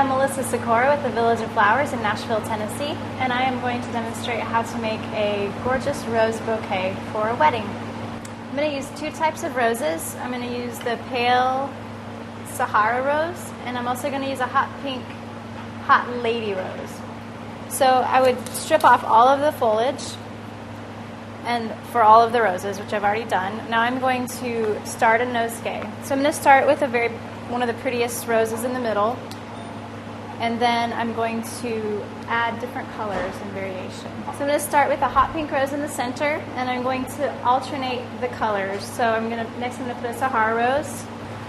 I'm Melissa Sikora with the Village of Flowers in Nashville, Tennessee, and I am going to demonstrate how to make a gorgeous rose bouquet for a wedding. I'm going to use two types of roses. I'm going to use the pale Sahara rose, and I'm also going to use a hot pink, hot lady rose. So I would strip off all of the foliage and for all of the roses, which I've already done. Now I'm going to start a nosegay. So I'm going to start with one of the prettiest roses in the middle, and then I'm going to add different colors and variation. So I'm going to start with a hot pink rose in the center, and I'm going to alternate the colors. So next I'm going to put a Sahara rose.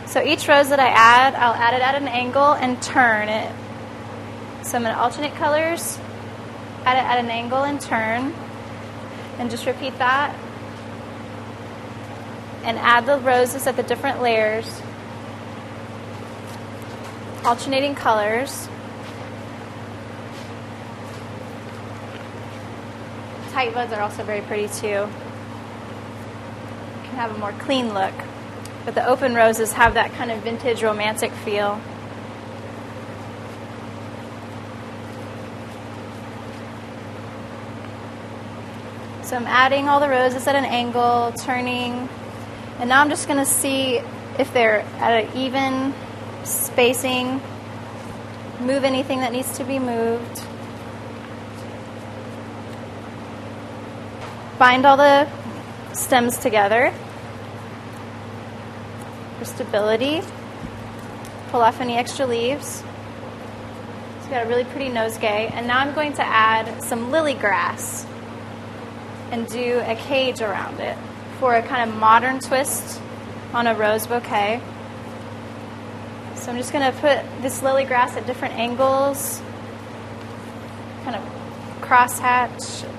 So each rose that I add, I'll add it at an angle and turn it. So I'm going to alternate colors, add it at an angle and turn, and just repeat that. And add the roses at the different layers, alternating colors. Tight buds are also very pretty too. You can have a more clean look. But the open roses have that kind of vintage romantic feel. So I'm adding all the roses at an angle, turning, and now I'm just going to see if they're at an even spacing, move anything that needs to be moved. Bind all the stems together for stability. Pull off any extra leaves. So we've got a really pretty nosegay. And now I'm going to add some lily grass and do a cage around it for a kind of modern twist on a rose bouquet. So I'm just going to put this lily grass at different angles, kind of crosshatch.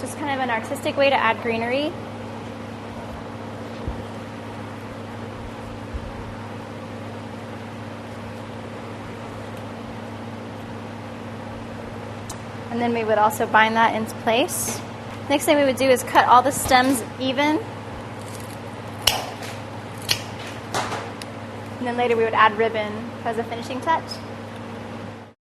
Just kind of an artistic way to add greenery. And then we would also bind that into place. Next thing we would do is cut all the stems even. And then later we would add ribbon as a finishing touch.